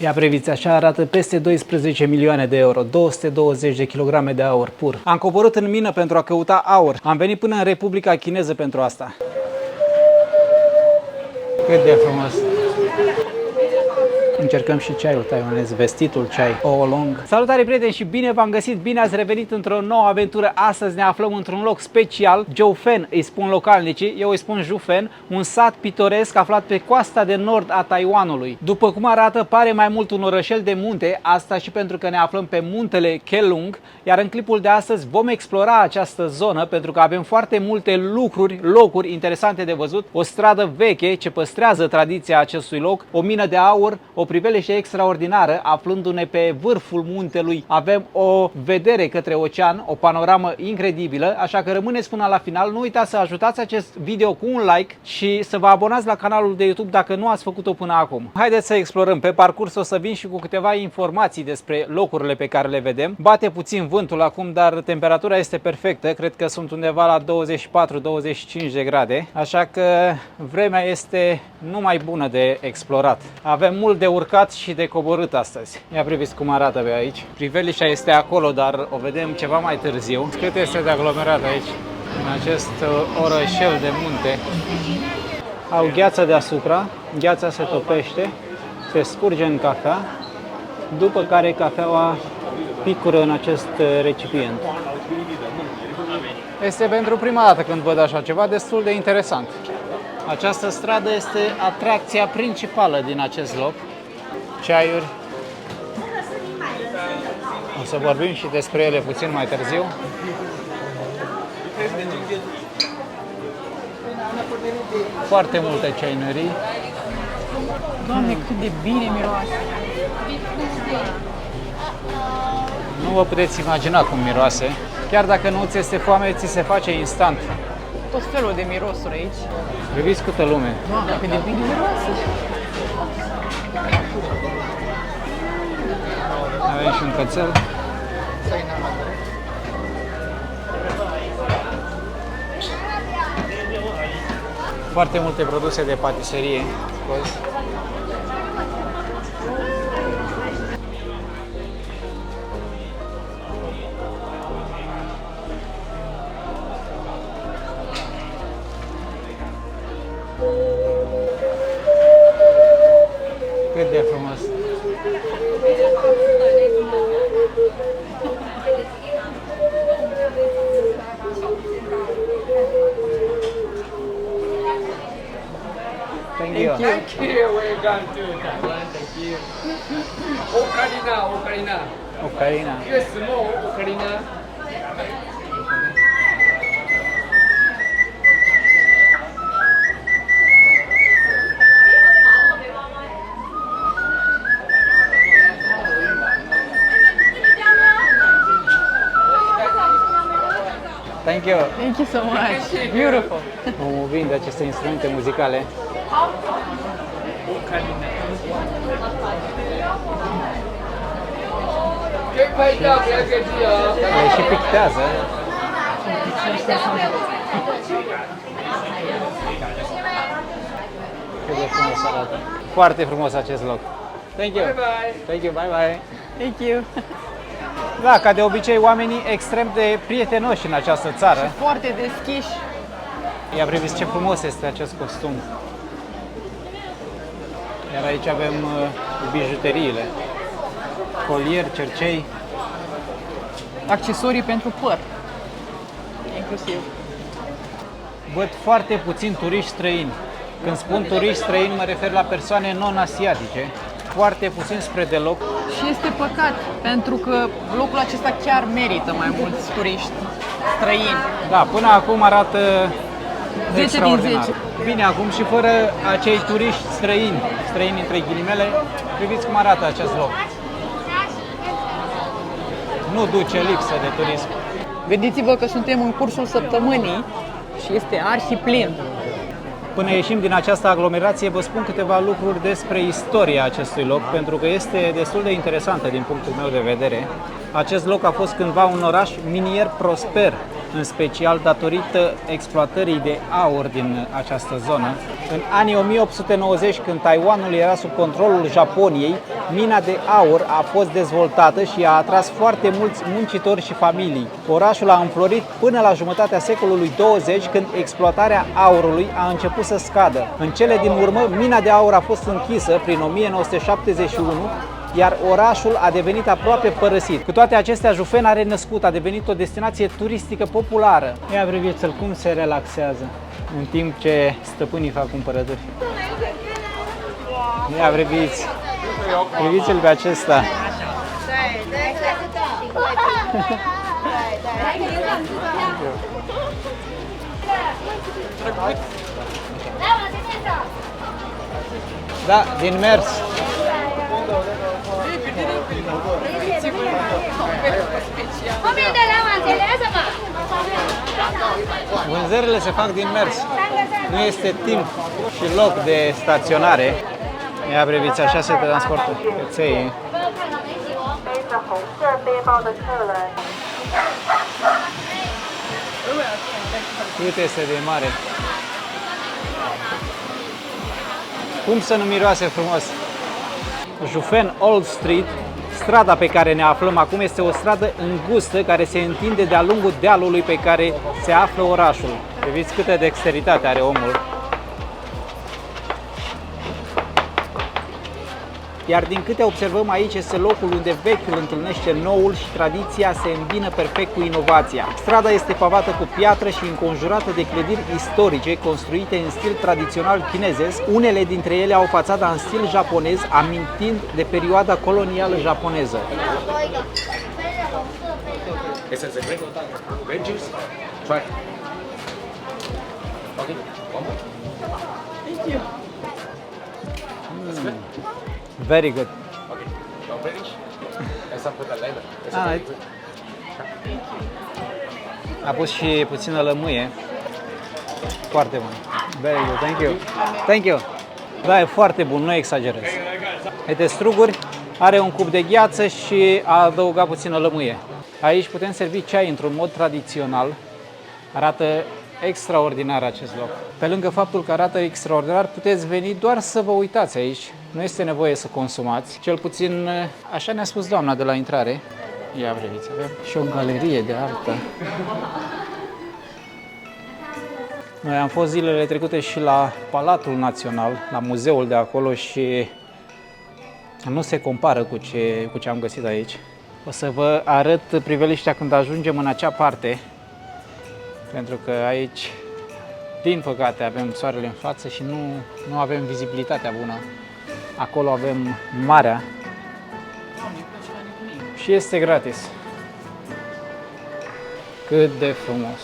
Ia priviți, așa arată peste 12 milioane de euro, 220 de kilograme de aur pur. Am coborât în mină pentru a căuta aur. Am venit până în Republica Chineză pentru asta. Cât de frumos! Încercăm și ceaiul taiwanez, vestitul ceai oolong. Salutare prieteni și bine v-am găsit, bine ați revenit într-o nouă aventură. Astăzi ne aflăm într-un loc special, Jiufen îi spun localnicii, eu îi spun Jiufen, un sat pitoresc aflat pe coasta de nord a Taiwanului. După cum arată, pare mai mult un orășel de munte, asta și pentru că ne aflăm pe muntele Kelung, iar în clipul de astăzi vom explora această zonă pentru că avem foarte multe locuri interesante de văzut, o stradă veche ce păstrează tradiția acestui loc, o mină de aur, o priveliște extraordinară, aflându-ne pe vârful muntelui. Avem o vedere către ocean, o panoramă incredibilă, așa că rămâneți până la final. Nu uitați să ajutați acest video cu un like și să vă abonați la canalul de YouTube dacă nu ați făcut-o până acum. Haideți să explorăm. Pe parcurs o să vin și cu câteva informații despre locurile pe care le vedem. Bate puțin vântul acum, dar temperatura este perfectă. Cred că sunt undeva la 24-25 de grade, așa că vremea este numai bună de explorat. Avem mult de urcat și de coborât astăzi. Ia priviți cum arată pe aici. Priveliștea este acolo, dar o vedem ceva mai târziu. Cât este de aglomerat aici, în acest orășel de munte. Au gheața deasupra, gheața se topește, se scurge în cafea, după care cafeaua picură în acest recipient. Este pentru prima dată când văd așa ceva, destul de interesant. Această stradă este atracția principală din acest loc. Ceaiuri. O să vorbim și despre ele puțin mai târziu. Foarte multe ceainerii. Doamne, cât de bine miroase! Nu vă puteți imagina cum miroase. Chiar dacă nu ți este foame, ți se face instant. Tot felul de mirosuri aici. Priviți câtă lume. Doamne, cât de bine miroase! Avem și un cățel. Foarte multe produse de patiserie. Cât de frumos! Thank you. Thank you. Welcome to Taiwan. Thank you. Ocarina, ocarina. Ocarina. Here is small ocarina. Thank you. Thank you so much! Beautiful! Vom vinde aceste instrumente muzicale. Ocarina. Get paid up, get Le și pictează. Cât de frumos arată. Foarte frumos acest loc. Thank you. Bye bye. Thank you. Bye bye. Thank you! Da, ca de obicei, oamenii extrem de prietenoși în această țară. Foarte deschiși. Ia priviți ce frumos este acest costum. Iar aici avem bijuteriile. Colier, cercei. Accesorii pentru păr. Inclusiv. Văd foarte puțini turiști străini. Când spun turiști străini, mă refer la persoane non-asiatice. Foarte puțin spre deloc. Și este păcat, pentru că locul acesta chiar merită mai mulți turiști străini. Da, până acum arată 10 din extraordinar. 10. Bine, acum și fără acei turiști străini între ghilimele, priviți cum arată acest loc. Nu duce lipsă de turism. Vedeți-vă că suntem în cursul săptămânii și este arhiplin. Până ieșim din această aglomerație, vă spun câteva lucruri despre istoria acestui loc, pentru că este destul de interesantă din punctul meu de vedere. Acest loc a fost cândva un oraș minier prosper. în special datorită exploatării de aur din această zonă. În anii 1890, când Taiwanul era sub controlul Japoniei, mina de aur a fost dezvoltată și a atras foarte mulți muncitori și familii. Orașul a înflorit până la jumătatea secolului 20, când exploatarea aurului a început să scadă. În cele din urmă, mina de aur a fost închisă prin 1971, iar orașul a devenit aproape părăsit. Cu toate acestea, Jufen a renăscut, a devenit o destinație turistică populară. Ia priviți-l cum se relaxează în timp ce stăpânii fac cumpărături. Ia priviți, priviți-l pe acesta. Da, din mers. Vânzările se fac din mers. Nu este timp și loc de staționare. Ia priviți, așa se transportă căței. Cât este de mare. Cum să nu miroase frumos? Jufen Old Street, strada pe care ne aflăm acum, este o stradă îngustă care se întinde de-a lungul dealului pe care se află orașul. Vedeți câtă dexteritate are omul. Iar din câte observăm aici, este locul unde vechiul întâlnește noul și tradiția se îmbină perfect cu inovația. Strada este pavată cu piatră și înconjurată de clădiri istorice construite în stil tradițional chinezesc. Unele dintre ele au fațada în stil japonez, amintind de perioada colonială japoneză. Very good. Okay. You're British? And some put that later. A pus și puțină lămâie. Foarte bun. Very good. Thank you. Thank you. Da, e foarte bun, nu exagerez. E de struguri, are un cup de gheață și a adăugat puțină lămâie. Aici putem servi ceai într-un mod tradițional. Arată extraordinar acest loc. Pe lângă faptul că arată extraordinar, puteți veni doar să vă uitați aici. Nu este nevoie să consumați. Cel puțin așa ne-a spus doamna de la intrare. Ia vreți, avem și o galerie de artă. Noi am fost zilele trecute și la Palatul Național, la muzeul de acolo și nu se compară cu ce am găsit aici. O să vă arăt priveliștea când ajungem în acea parte, pentru că aici, din păcate, avem soarele în față și nu avem vizibilitatea bună. Acolo avem marea și este gratis. Cât de frumos!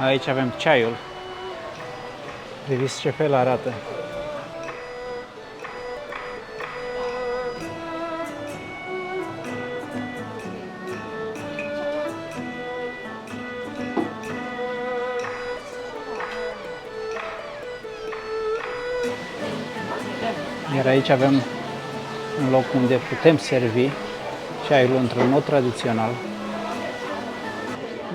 Aici avem ceaiul. Priviți ce fel arată. Iar aici avem un loc unde putem servi ceaiul într-un mod tradițional.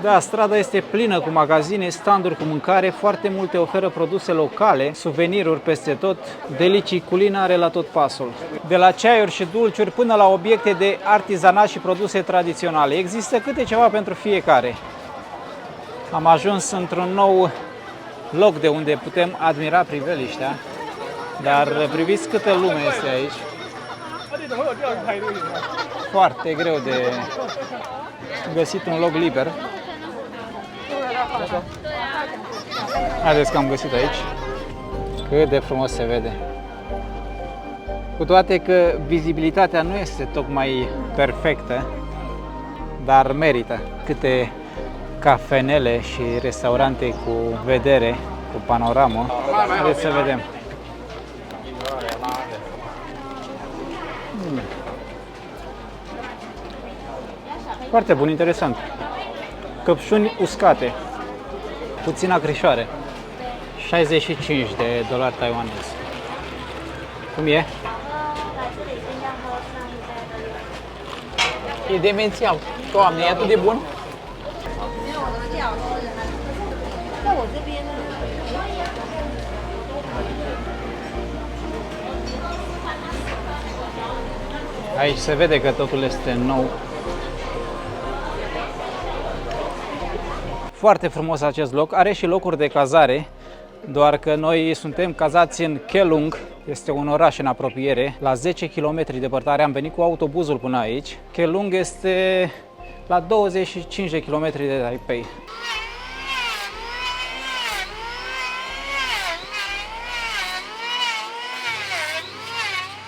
Da, strada este plină cu magazine, standuri cu mâncare, foarte multe oferă produse locale, suveniruri peste tot, delicii culinare la tot pasul. De la ceaiuri și dulciuri până la obiecte de artizanat și produse tradiționale. Există câte ceva pentru fiecare. Am ajuns într-un nou loc de unde putem admira priveliștea, dar priviți câtă lume este aici. Foarte greu de găsit un loc liber. Haideți că am găsit aici. Cât de frumos se vede. Cu toate că vizibilitatea nu este tocmai perfectă, dar merită. Câte cafenele și restaurante cu vedere, cu panoramă. Haideți să vedem. Foarte bun, interesant. Căpșuni uscate. puțin acrișoare. 65 de dolari taiwanezi. Cum e? E demențial. Doamne, e atât de bun. Aici se vede că totul este nou. Foarte frumos acest loc. Are și locuri de cazare, doar că noi suntem cazați în Kelung. Este un oraș în apropiere, la 10 km departare. Am venit cu autobuzul până aici. Kelung este la 25 de km de Taipei.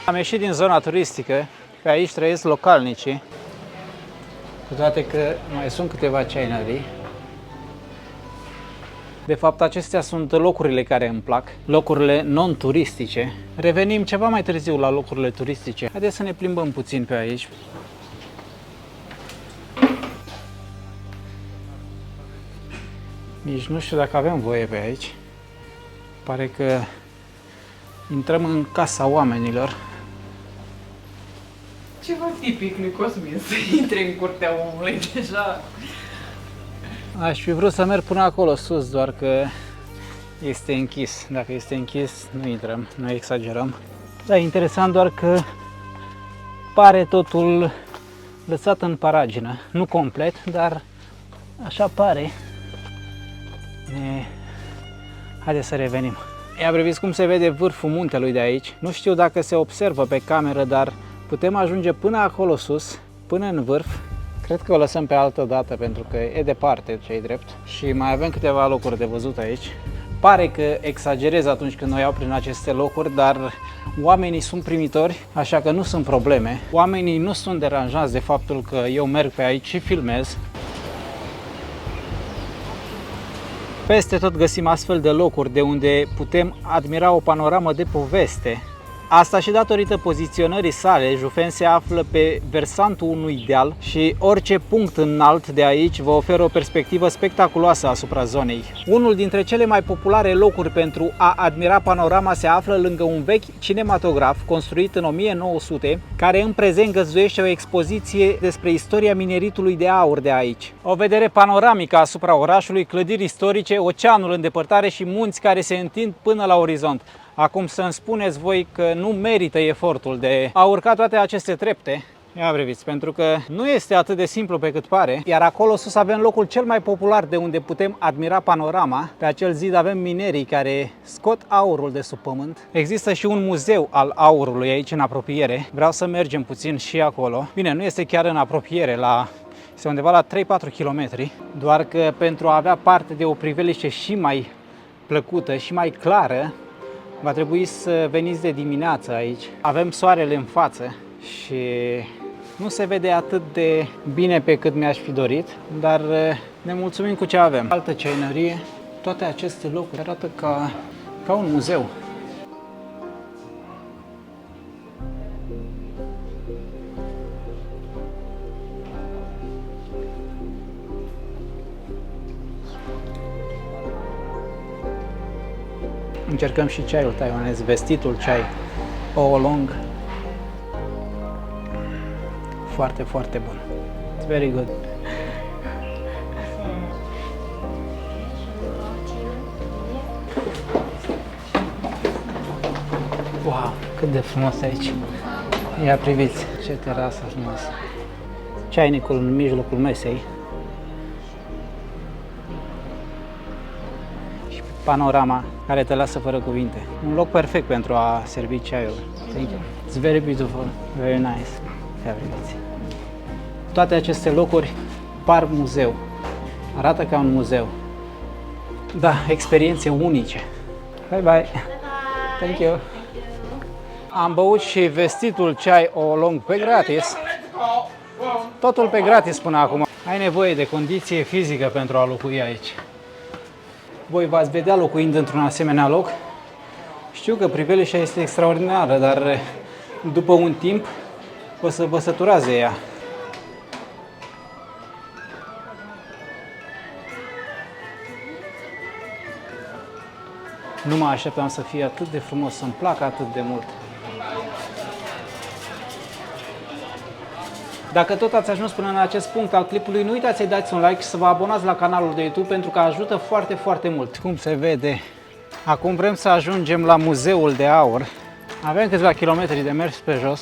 Am ieșit din zona turistică, pe aici trăiesc localnicii, cu toate că mai sunt câteva ceainării. De fapt, acestea sunt locurile care îmi plac, locurile non-turistice. Revenim ceva mai târziu la locurile turistice. Haideți să ne plimbăm puțin pe aici. Nici nu știu dacă avem voie pe aici. Pare că intrăm în casa oamenilor. Ceva tipic lui Cosmin să intre în curtea omului deja. Aș fi vrut să merg până acolo sus, doar că este închis. Dacă este închis, nu intrăm, nu exagerăm. Da, interesant doar că pare totul lăsat în paragină. Nu complet, dar așa pare. Haideți să revenim. Ia priviți cum se vede vârful muntelui de aici. Nu știu dacă se observă pe cameră, dar putem ajunge până acolo sus, până în vârf. Cred că o lăsăm pe altă dată pentru că e departe, ce-i drept. Și mai avem câteva locuri de văzut aici. Pare că exagerez atunci când o iau prin aceste locuri, dar oamenii sunt primitori, așa că nu sunt probleme. Oamenii nu sunt deranjați de faptul că eu merg pe aici și filmez. Peste tot găsim astfel de locuri de unde putem admira o panoramă de poveste. Asta și datorită poziționării sale. Jufen se află pe versantul unui deal și orice punct înalt de aici vă oferă o perspectivă spectaculoasă asupra zonei. Unul dintre cele mai populare locuri pentru a admira panorama se află lângă un vechi cinematograf construit în 1900, care în prezent găzduiește o expoziție despre istoria mineritului de aur de aici. O vedere panoramică asupra orașului, clădiri istorice, oceanul în depărtare și munți care se întind până la orizont. Acum să-mi spuneți voi că nu merită efortul de a urca toate aceste trepte. Ia priviți, pentru că nu este atât de simplu pe cât pare. Iar acolo sus avem locul cel mai popular de unde putem admira panorama. Pe acel zid avem minerii care scot aurul de sub pământ. Există și un muzeu al aurului aici în apropiere. Vreau să mergem puțin și acolo. Bine, nu este chiar în apropiere, este undeva la 3-4 km. Doar că pentru a avea parte de o priveliște și mai plăcută și mai clară, va trebui să veniți de dimineață aici. Avem soarele în față și nu se vede atât de bine pe cât mi-aș fi dorit, dar ne mulțumim cu ce avem. Altă ceanărie, toate aceste locuri arată ca un muzeu. Încercăm și ceaiul taiwanez, vestitul ceai oolong. Foarte, foarte bun. It's very good. Wow, cât de frumos aici. Ia priviți, ce terasă frumoasă. Ceainicul în mijlocul mesei. Panorama care te lasă fără cuvinte. Un loc perfect pentru a servi ceaiul. Thank you. It's very beautiful, very nice. Ia priviți. Toate aceste locuri par muzeu. Arată ca un muzeu. Da, experiențe unice. Bye bye. Thank you. Am băut și vestitul ceai oolong pe gratis. Totul pe gratis până acum. Ai nevoie de condiție fizică pentru a locui aici. Voi v-ați vedea locuind într-un asemenea loc. Știu că priveliștea este extraordinară, dar după un timp o să vă săturați de ea. Nu mă așteptam să fie atât de frumos, să-mi placă atât de mult. Dacă tot ați ajuns până în acest punct al clipului, nu uitați să-i dați un like și să vă abonați la canalul de YouTube pentru că ajută foarte, foarte mult. Cum se vede, acum vrem să ajungem la Muzeul de Aur. Avem câțiva kilometri de mers pe jos.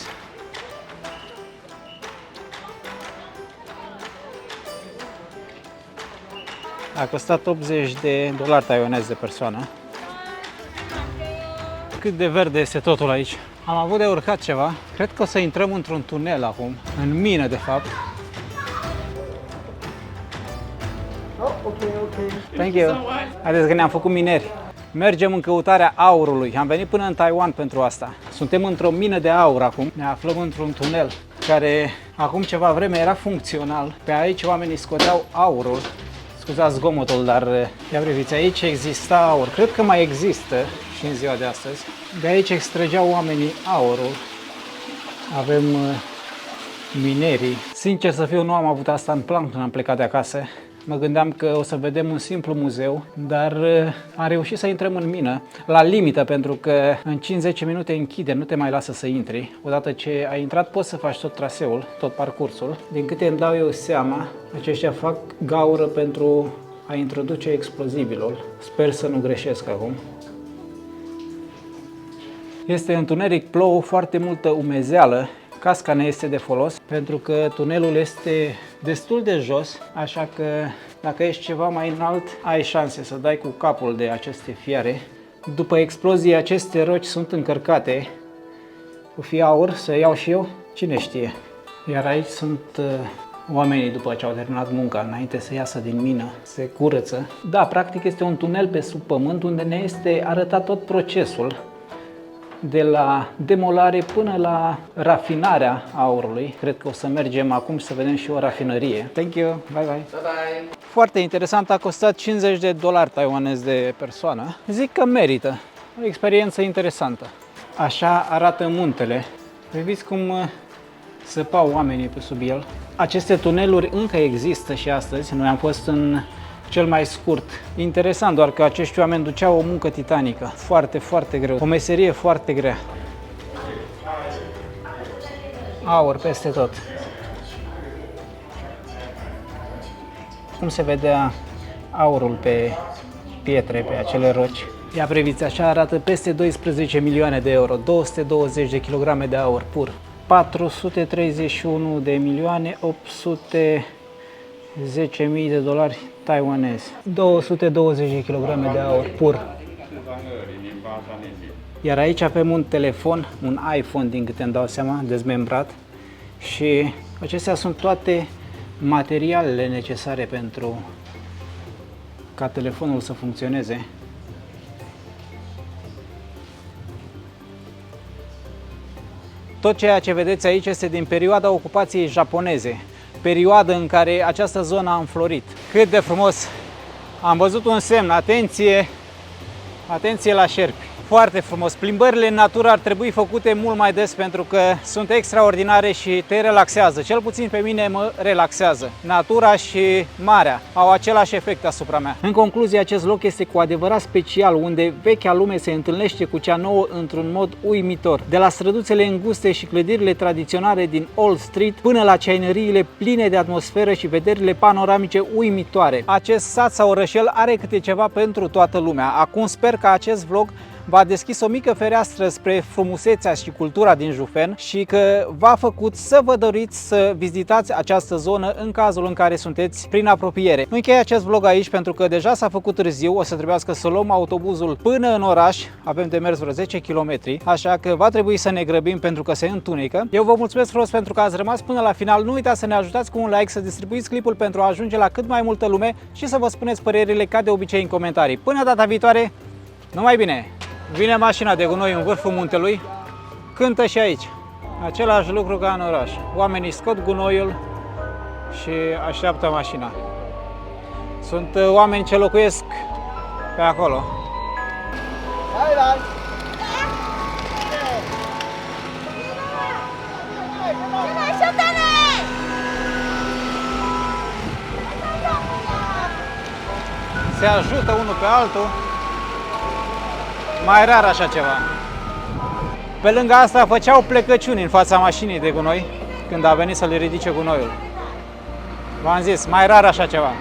A costat $80 taiwanezi de persoană. Cât de verde este totul aici. Am avut de urcat ceva. Cred că o să intrăm într-un tunel acum, în mină de fapt. Thank you. Haideți că ne-am făcut mineri. Mergem în căutarea aurului. Am venit până în Taiwan pentru asta. Suntem într-o mină de aur acum. Ne aflăm într-un tunel care acum ceva vreme era funcțional. Pe aici oamenii scoteau aurul. Scuzați zgomotul, dar ia priviți, aici exista aur. Cred că mai există și în ziua de astăzi. De aici extrageau oamenii aurul. Avem minerii. Sincer să fiu, nu am avut asta în plan când am plecat de acasă. Mă gândeam că o să vedem un simplu muzeu, dar am reușit să intrăm în mină la limită, pentru că în 5-10 minute închide, nu te mai lasă să intri. Odată ce ai intrat poți să faci tot traseul, tot parcursul. Din câte îmi dau eu seama, aceștia fac gaură pentru a introduce explozibilul. Sper să nu greșesc acum. Este întuneric, plouă, foarte multă umezeală. Casca ne este de folos pentru că tunelul este destul de jos, așa că dacă ești ceva mai înalt, ai șanse să dai cu capul de aceste fiare. După explozie, aceste roci sunt încărcate cu fi aur, să iau și eu, cine știe. Iar aici sunt oamenii după ce au terminat munca, înainte să iasă din mină, se curăță. Da, practic este un tunel pe sub pământ unde ne este arătat tot procesul, de la demolare până la rafinarea aurului. Cred că o să mergem acum să vedem și o rafinărie. Thank you, bye bye. Bye bye. Foarte interesant, a costat $50 taiwanezi de persoană. Zic că merită, o experiență interesantă. Așa arată muntele. Priviți cum săpau oamenii pe sub el. Aceste tuneluri încă există și astăzi. Noi am fost în cel mai scurt. Interesant doar că acești oameni duceau o muncă titanică. Foarte, foarte greu. O meserie foarte grea. Aur peste tot. Cum se vedea aurul pe pietre, pe acele roci. Ia priviți, așa arată peste 12 milioane de euro. 220 de kilograme de aur pur. 431 de milioane 810.000 de dolari taiwanezi. 220 de kilograme de aur pur. Iar aici avem un telefon, un iPhone din câte îmi dau seama, dezmembrat. Și acestea sunt toate materialele necesare pentru ca telefonul să funcționeze. Tot ceea ce vedeți aici este din perioada ocupației japoneze, perioadă în care această zonă a înflorit. Cât de frumos! Am văzut un semn, atenție, atenție la șerpi. Foarte frumos. Plimbările în natură ar trebui făcute mult mai des pentru că sunt extraordinare și te relaxează. Cel puțin pe mine mă relaxează. Natura și marea au același efect asupra mea. În concluzie, acest loc este cu adevărat special, unde vechea lume se întâlnește cu cea nouă într-un mod uimitor. De la străduțele înguste și clădirile tradiționale din Old Street până la ceainăriile pline de atmosferă și vederile panoramice uimitoare. Acest sat sau orășel are câte ceva pentru toată lumea. Acum sper că acest vlog v-a deschis o mică fereastră spre frumusețea și cultura din Jufen și că v-a făcut să vă doriți să vizitați această zonă în cazul în care sunteți prin apropiere. Închei acest vlog aici pentru că deja s-a făcut târziu, o să trebuiască să luăm autobuzul până în oraș, avem de mers vreo 10 km, așa că va trebui să ne grăbim pentru că se întunecă. Eu vă mulțumesc frumos pentru că ați rămas până la final, nu uitați să ne ajutați cu un like, să distribuiți clipul pentru a ajunge la cât mai multă lume și să vă spuneți părerile ca de obicei în comentarii. Până data viitoare, numai bine! Vine mașina de gunoi în vârful muntelui, cântă și aici. Același lucru ca în oraș. Oamenii scot gunoiul și așteaptă mașina. Sunt oameni ce locuiesc pe acolo. Se ajută unul pe altul. Mai rar așa ceva. Pe lângă asta făceau plecăciuni în fața mașinii de gunoi când a venit să le ridice gunoiul. V-am zis, mai rar așa ceva.